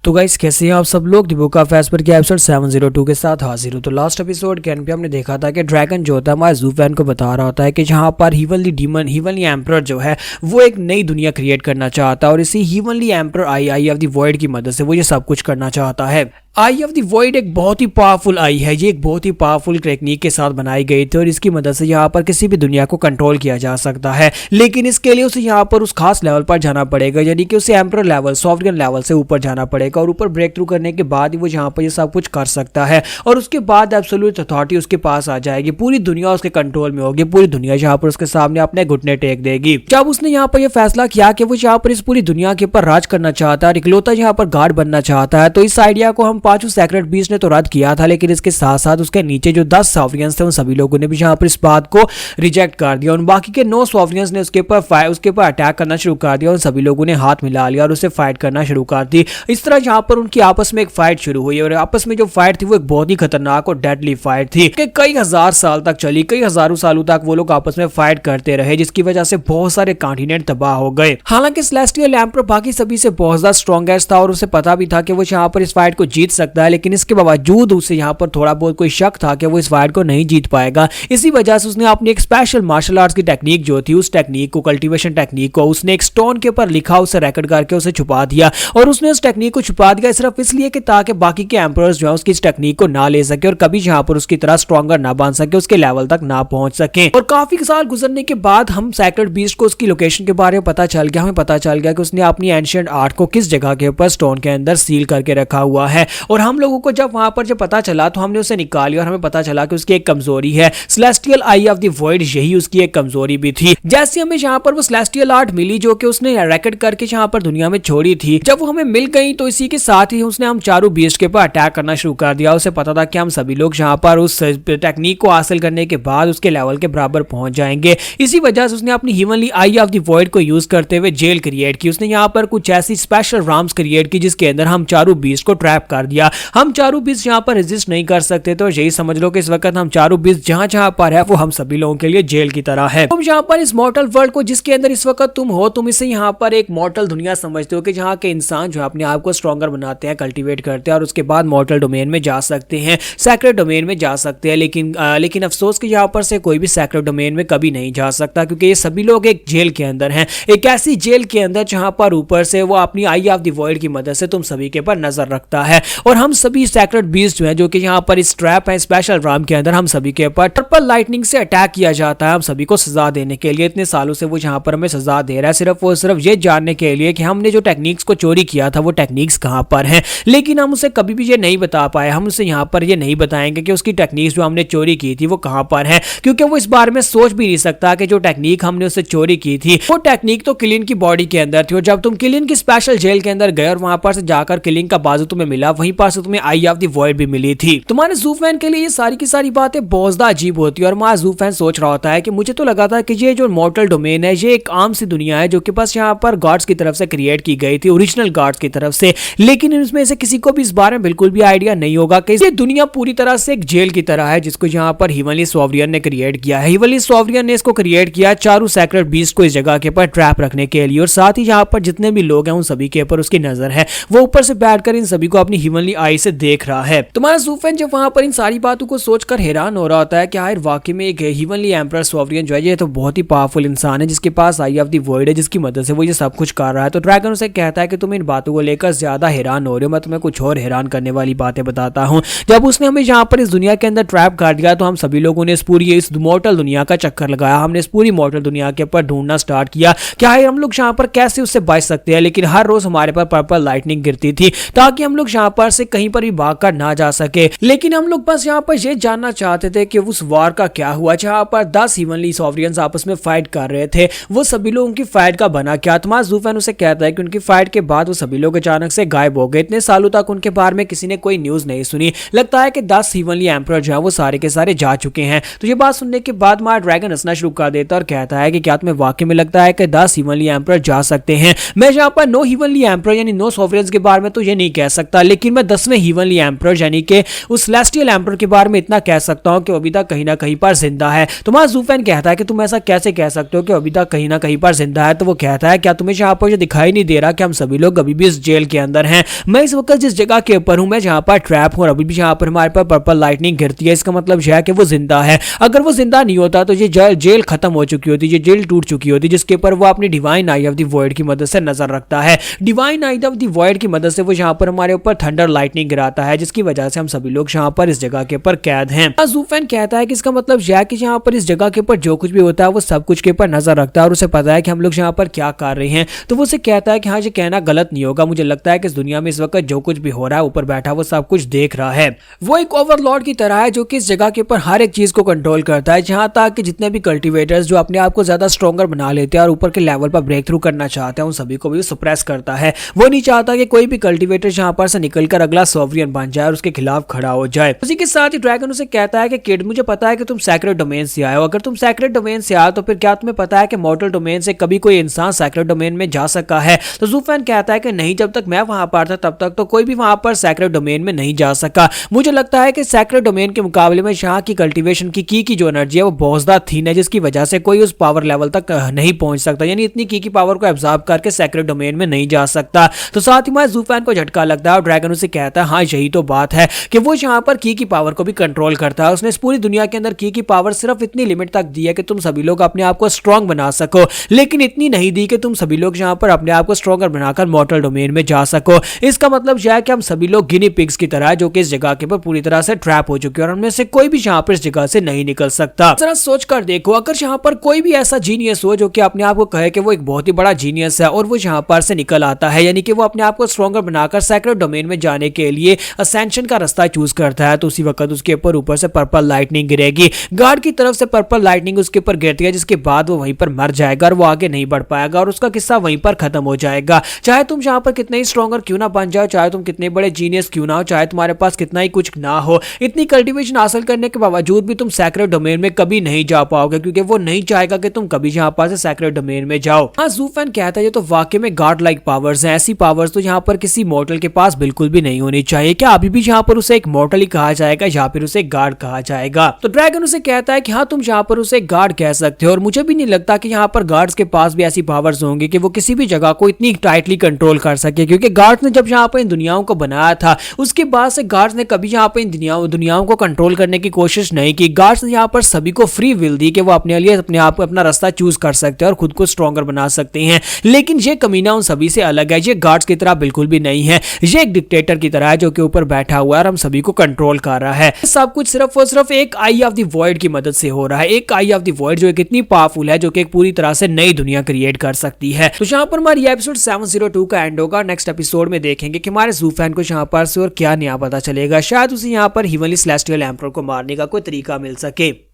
तो गाइस कैसे हैं आप सब लोग। द बुक ऑफ एस्पर के एपिसोड 702 के साथ हाजिर हूं। तो लास्ट एपिसोड के एंड पे हमने देखा था कि ड्रैगन जो होता है हमारे ज़ू फैन को बता रहा होता है कि जहां पर हीवनली डीमन हीवनली एम्परर जो है वो एक नई दुनिया क्रिएट करना चाहता है और इसी heavenly emperor eye of the void की मदद से वो ये सब कुछ करना चाहता है। आई ऑफ द वॉइड एक बहुत ही पावरफुल आई है। ये एक बहुत ही पावरफुल टेक्निक के साथ बनाई गई थी और इसकी मदद से यहाँ पर किसी भी दुनिया को कंट्रोल किया जा सकता है, लेकिन इसके लिए उसे यहाँ पर उस खास लेवल पर जाना पड़ेगा, यानी कि उसे एम्परर लेवल सॉवरेन लेवल से ऊपर जाना पड़ेगा और ऊपर ब्रेक थ्रू करने के बाद ही वो यहाँ पर ये सब कुछ कर सकता है और उसके बाद एब्सोल्यूट अथॉरिटी उसके पास आ जाएगी, पूरी दुनिया उसके कंट्रोल में होगी, पूरी दुनिया यहाँ पर उसके सामने अपने घुटने टेक देगी। जब उसने यहाँ पर यह फैसला किया कि वो यहाँ पर इस पूरी दुनिया के ऊपर राज करना चाहता है और इकलौता यहाँ पर गार्ड बनना चाहता है, तो इस आइडिया को हम पांचों सेक्रेट बीस्ट ने तो रद्द किया था, लेकिन इसके साथ साथ उसके नीचे जो 10 सॉवरेन्स थे उन सभी लोगों ने भी यहाँ पर इस बात को रिजेक्ट कर दिया और बाकी के 9 सॉवरेन्स ने उसके ऊपर अटैक करना शुरू कर दिया और सभी लोगों ने हाथ मिला लिया और उसे फाइट करना शुरू कर दी। इस तरह यहाँ पर उनकी आपस में एक फाइट शुरू हुई और आपस में जो फाइट थी वो एक बहुत ही खतरनाक और डेडली फाइट थी कि कई हजार साल तक चली, कई हजारों सालों तक वो लोग आपस में फाइट करते रहे, जिसकी वजह से बहुत सारे कॉन्टिनेंट तबाह हो गए। हालांकि सेलेस्टियल एम्परर बाकी सभी से बहुत ज्यादा स्ट्रॉन्गेस्ट था और उसे पता भी था कि वो यहाँ पर इस फाइट को जीत सकता है, लेकिन इसके बावजूद उसे यहाँ पर थोड़ा बहुत कोई शक था कि वो इस फाइट को नहीं जीत पाएगा। इसी वजह से उसने अपनी एक स्पेशल मार्शल आर्ट्स की टेक्निक जो थी, उस टेक्निक को, कल्टीवेशन टेक्निक को, उसने एक स्टोन के ऊपर लिखा, उसे रेकॉर्ड करके उसे छुपा दिया और उसने उस टेक्निक को छुपा दिया सिर्फ इसलिए कि ताकि बाकी के एम्परर्स जो है उसकी इस टेक्निक को ना ले सके और कभी यहाँ पर उसकी तरह स्ट्रॉन्गर ना बन सके, उसके लेवल तक ना पहुंच सके। और काफी साल गुजरने के बाद हम सेक्रेट बीस्ट को उसकी लोकेशन के बारे में पता चल गया, हमें पता चल गया कि उसने अपनी एंशिएंट आर्ट को किस जगह के ऊपर स्टोन के अंदर सील करके रखा हुआ है और हम लोगों को जब वहां पर जब पता चला तो हमने उसे निकाल लिया और हमें पता चला कि उसकी एक कमजोरी है, celestial I of the void, यही उसकी एक कमजोरी भी थी। जैसे हमें यहाँ पर वो सेलेस्टियल आर्ट मिली जो कि उसने रेकॉर्ड करके यहाँ पर दुनिया में छोड़ी थी, जब वो हमें मिल गई तो इसी के साथ ही उसने हम चारों बीस्ट के ऊपर अटैक करना शुरू कर दिया। उसे पता था कि हम सभी लोग यहाँ पर उस टेक्निक को हासिल करने के बाद उसके लेवल के बराबर पहुंच जाएंगे। इसी वजह से उसने अपनी हीवनली आई ऑफ द वॉइड को यूज करते हुए जेल क्रिएट की। उसने यहाँ पर कुछ ऐसी स्पेशल राम्स क्रिएट की जिसके अंदर हम चारों बीस्ट को ट्रैप कर दिया। हम चारों बीस्ट यहाँ पर रेजिस्ट नहीं कर सकते, तो यही समझ लो कि इस वक्त हम चारों बीस्ट जहां जहां पर है वो हम सभी लोगों के लिए जेल की तरह है। तुम यहाँ पर इस मॉर्टल वर्ल्ड को जिसके अंदर इस वक्त तुम हो, तुम इसे यहाँ पर एक मॉर्टल दुनिया समझते हो कि जहाँ के इंसान जो अपने आप को स्ट्रॉन्गर बनाते हैं, कल्टीवेट करते हैं और उसके बाद मॉर्टल डोमेन में जा सकते हैं, सैक्रेड डोमेन में जा सकते हैं। लेकिन अफसोस कि यहाँ पर से कोई भी सैक्रेड डोमेन में कभी नहीं जा सकता, क्योंकि ये सभी लोग एक जेल के अंदर हैं, एक ऐसी जेल के अंदर जहां पर ऊपर से वो अपनी आई ऑफ द वॉइड की मदद से तुम सभी के पर नजर रखता है और हम सभी सैक्रेड बीस्ट जो है जो कि यहाँ पर इस ट्रैप है स्पेशल राम के अंदर, हम सभी के ऊपर ट्रिपल लाइटनिंग से अटैक किया जाता है हम सभी को सजा देने के लिए। इतने सालों से वो यहाँ पर हमें सजा दे रहा है सिर्फ ये जानने के लिए कि हमने जो टेक्निक्स को चोरी किया था वो टेक्निक्स कहाँ पर हैं, लेकिन हम उसे कभी भी ये नहीं बता पाए। हम उसे यहाँ पर ये नहीं बताएंगे कि उसकी टेक्निक्स जो हमने चोरी की थी वो कहाँ पर है, क्योंकि वो इस बारे में सोच भी नहीं सकता कि जो टेक्निक हमने उससे चोरी की थी वो टेक्निक तो किलिन की बॉडी के अंदर थी और जब तुम किलिन की स्पेशल जेल के अंदर गए और वहां पर से जाकर किलिन का बाजू तुम्हें मिला, वहीं पर से तुम्हें आई ऑफ द वॉइड भी मिली थी। तुम्हारे ज़ू फैन के लिए ये सारी की सारी बातें बहुत ज्यादा अजीब होती है और हमारा ज़ू फैन सोच रहा होता है कि मुझे तो लगा था कि ये जो मॉर्टल डोमेन है ये एक आम सी दुनिया है जो कि बस यहाँ पर गॉड्स की तरफ से क्रिएट की गई थी, ओरिजिनल गॉड्स की तरफ से, लेकिन इसमें से किसी को भी इस बारे में बिल्कुल भी आइडिया नहीं होगा कि ये दुनिया पूरी तरह से एक जेल की तरह है जिसको यहाँ पर हीवनली सॉवरेन ने क्रिएट किया है। हीवनली सॉवरेन ने इसको क्रिएट किया चारों सैक्रेड बीस्ट को इस जगह के ऊपर ट्रैप रखने के लिए और साथ ही यहाँ पर जितने भी लोग हैं उन सभी के ऊपर उसकी नजर है, वो ऊपर से बैठकर इन सभी को अपनी हीवनली आई से देख रहा है। तुम्हारा ज़ू फैन जब वहां पर इन सारी बातों को सोचकर हैरान हो रहा होता है कि यार वाकई में एक हीवनली एम्परर सॉवरेन जो है ये तो बहुत ही पावरफुल इंसान है जिसके पास आई ऑफ द वॉइड है, जिसकी मदद से वो ये सब कुछ कर रहा है। तो ड्रैगन उसे कहता है कि तुम इन बातों को लेकर ज्यादा हैरान हो रहे हो, मैं तुम्हें कुछ और हैरान करने वाली बातें बताता हूँ। जब उसने हमें यहाँ पर इस दुनिया के अंदर ट्रैप कर दिया तो हम सभी लोगों ने इस मॉर्टल दुनिया का चक्कर लगाया, हमने इस पूरी मॉर्टल दुनिया के ऊपर ढूंढना स्टार्ट किया क्या है हम लोग यहाँ पर कैसे उससे बच सकते हैं, लेकिन हर रोज हमारे पर पर्पल लाइटनिंग गिरती थी ताकि हम लोग यहाँ पर से कहीं पर भी भागकर ना जा सके। लेकिन हम लोग बस यहाँ पर ये जानना चाहते थे कि उस वार का क्या हुआ जहाँ पर 10 हीवनली सॉवरेन्स आपस में फाइट कर रहे थे, वो सभी लोगों की फाइट का बना क्या। तुम्हारा ज़ू फैन उसे कहता है कि उनकी फाइट के बाद वो सभी लोग अचानक से गायब हो गए, इतने सालों तक उनके बारे में किसी ने कोई न्यूज नहीं सुनी, लगता है कि 10 हीवनली एम्परर जो है वो सारे के सारे जा चुके हैं। तो ये बात सुनने के बाद हमारा ड्रैगन हंसना शुरू कर देता है और कहता है कि क्या तुम्हें वाकई में लगता है कि 10 हीवनली एम्परर जा सकते हैं। मैं यहाँ पर 9 हीवनली एम्परर यानी 9 सॉवरेन्स के बारे में तो ये नहीं कह सकता, लेकिन मैं 10वें हीवनली एम्परर यानी कि उस सेलेस्टियल एम्परर के बारे में इतना कह सकता हूँ कि अभी तक कहीं ना कहीं पर जिंदा है। तुम्हारा ज़ू फैन कहता है कि तुम ऐसा कैसे कह सकते हो कि अभी तक कहीं ना कहीं पर जिंदा है। तो वो कहता है क्या तुम्हें यहाँ पर दिखाई नहीं दे रहा कि हम सभी लोग अभी भी इस जेल के अंदर अंदर हैं। मैं इस वक्त जिस जगह के ऊपर हूं, मैं जहां पर ट्रैप हूं और अभी भी जहां पर हमारे पर पर्पल लाइटनिंग गिरती है, इसका मतलब यह है कि वो जिंदा है। अगर वो जिंदा नहीं होता तो ये जेल खत्म हो चुकी होती, ये जेल टूट चुकी होती, जिसके ऊपर वो अपनी divine I of the void की मदद से नजर रखता है। Divine I of the void की मदद से वो यहाँ पर हमारे ऊपर थंडर लाइटनिंग गिराता है, जिसकी वजह से हम सभी लोग यहाँ पर इस जगह के ऊपर कैद हैं। ज़ूफेन कहता है कि इसका मतलब यह है कि यहाँ पर इस जगह के ऊपर जो कुछ भी होता है वो सब कुछ के ऊपर नजर रखता है और उसे पता है कि हम लोग यहाँ पर क्या कर रहे हैं। तो वो उसे कहता है कि हाँ, ये कहना गलत नहीं होगा, मुझे लगता है कि इस दुनिया में इस वक्त जो कुछ भी हो रहा है ऊपर बैठा वो सब कुछ देख रहा है। वो एक ओवरलॉर्ड की तरह है जो कि इस जगह के ऊपर हर एक चीज को कंट्रोल करता है, जहां तक कि जितने भी कल्टीवेटर्स जो अपने आप को ज्यादा स्ट्रॉन्गर बना लेते हैं और ऊपर के लेवल पर ब्रेक थ्रू करना चाहते हैं, उन सभी को भी सप्रेस करता है। वो नहीं चाहता कि कोई भी कल्टीवेटर यहाँ पर से निकलकर अगला सॉवरियन बन जाए और उसके खिलाफ खड़ा हो जाए। उसी के साथ ही ड्रैगन उसे कहता है कि किड, मुझे पता है कि तुम सैक्रेड डोमेन से आए हो, अगर तुम सैक्रेड डोमेन से आए तो फिर क्या तुम्हें पता है कि मॉर्टल डोमेन से कभी कोई इंसान सैक्रेड डोमेन में जा सका है? तो ज़ूफेन कहता है कि नहीं, जब तक मैं वहां पर था तब तक तो कोई भी वहां पर सैक्रेड डोमेन में नहीं जा सका। मुझे लगता है कि सैक्रेड डोमेन के मुकाबले में यहाँ की कल्टीवेशन की जो एनर्जी है वो बहुत ज्यादा थीन है, जिसकी वजह से कोई उस पावर लेवल तक नहीं पहुंच सकता, यानी इतनी की पावर को एब्जॉर्ब करके सैक्रेड डोमेन में नहीं जा सकता। तो साथ ही में ज़ूफेन को झटका लगता है और ड्रैगन उसे कहता है हाँ, यही तो बात है कि वो यहाँ पर की पावर को भी कंट्रोल करता है। उसने इस पूरी दुनिया के अंदर की पावर सिर्फ इतनी लिमिट तक दी है कि तुम सभी लोग अपने आप को स्ट्रॉन्ग बना सको, लेकिन इतनी नहीं दी कि तुम सभी लोग यहाँ पर अपने आप को स्ट्रॉन्गर बनाकर मॉर्टल डोमेन में जा सको। इसका मतलब यह है कि हम सभी लोग गिनी पिग्स की तरह जो कि इस जगह के ऊपर पूरी तरह से ट्रैप हो चुके हैं और उनमें से कोई भी यहाँ पर इस जगह से नहीं निकल सकता। जरा सोच कर देखो, अगर यहाँ पर कोई भी ऐसा जीनियस हो जो कि अपने आप को कहे कि वो एक बहुत ही बड़ा जीनियस है और वो यहाँ पर से निकल आता है, यानी कि वो अपने आप को स्ट्रॉन्गर बनाकर सैक्रेड डोमेन में जाने के लिए असेंशन का रास्ता चूज करता है, तो उसी वक्त उसके ऊपर से पर्पल लाइटनिंग गिरेगी। गार्ड की तरफ से पर्पल लाइटनिंग उसके ऊपर गिरती है, जिसके बाद वो वहीं पर मर जाएगा और वो आगे नहीं बढ़ पाएगा और उसका किस्सा वहीं पर खत्म हो जाएगा। चाहे तुम यहाँ पर कितने ही स्ट्रॉन्गर क्यों ना बन जाओ, चाहे तुम कितने बड़े जीनियस क्यों ना हो, चाहे तुम्हारे पास कितना ही कुछ ना हो, इतनी कल्टीवेशन हासिल करने के बावजूद भी तुम सैक्रेड डोमेन में कभी नहीं जा पाओगे, क्योंकि वो नहीं चाहेगा कि तुम कभी यहाँ पर से सैक्रेड डोमेन में जाओ। हाँ, ज़ूफेन कहता है ये तो वाकई में गॉड लाइक पावर्स हैं, ऐसी पावर्स तो यहाँ पर किसी मॉर्टल के पास बिल्कुल भी नहीं होनी चाहिए। क्या अभी भी यहाँ पर उसे एक मॉर्टल ही कहा जाएगा या फिर उसे गॉड कहा जाएगा? तो ड्रैगन उसे कहता है कि हाँ, तुम यहाँ पर उसे गॉड कह सकते हो और मुझे भी नहीं लगता कि यहाँ पर गार्ड्स के पास भी ऐसी पावर्स होंगी कि वो किसी भी जगह को इतनी टाइटली कंट्रोल कर सके, क्योंकि गार्ड्स ने जब यहाँ पर इन दुनियाओं को बनाया था उसके बाद से गार्ड्स ने कभी यहाँ पर इन दुनियाओं को कंट्रोल करने की कोशिश नहीं की। गार्ड्स ने यहाँ पर सभी को फ्री विल दी कि वो अपने लिए अपने आप अपना रास्ता चूज कर सकते हैं और खुद को स्ट्रॉन्गर बना सकते हैं, लेकिन ये कमीना उन सभी से अलग है। ये गार्ड्स की तरह बिल्कुल भी नहीं है, ये एक डिक्टेटर की तरह है जो कि ऊपर बैठा हुआ है और हम सभी को कंट्रोल कर रहा है। सब कुछ सिर्फ और सिर्फ एक आई ऑफ द वॉइड की मदद से हो रहा है, एक आई ऑफ द वॉइड जो कितनी पावरफुल है, जो कि एक पूरी तरह से नई दुनिया क्रिएट कर सकती है। तो यहाँ पर हमारी एपिसोड 702 का एंड होगा। नेक्स्ट एपिसोड में देखेंगे कि हमारे ज़ूफेन को यहाँ पर से और क्या नया पता चलेगा, शायद उसे यहाँ पर हिवनली सेलेस्टियल एम्परर को मारने का कोई तरीका मिल सके।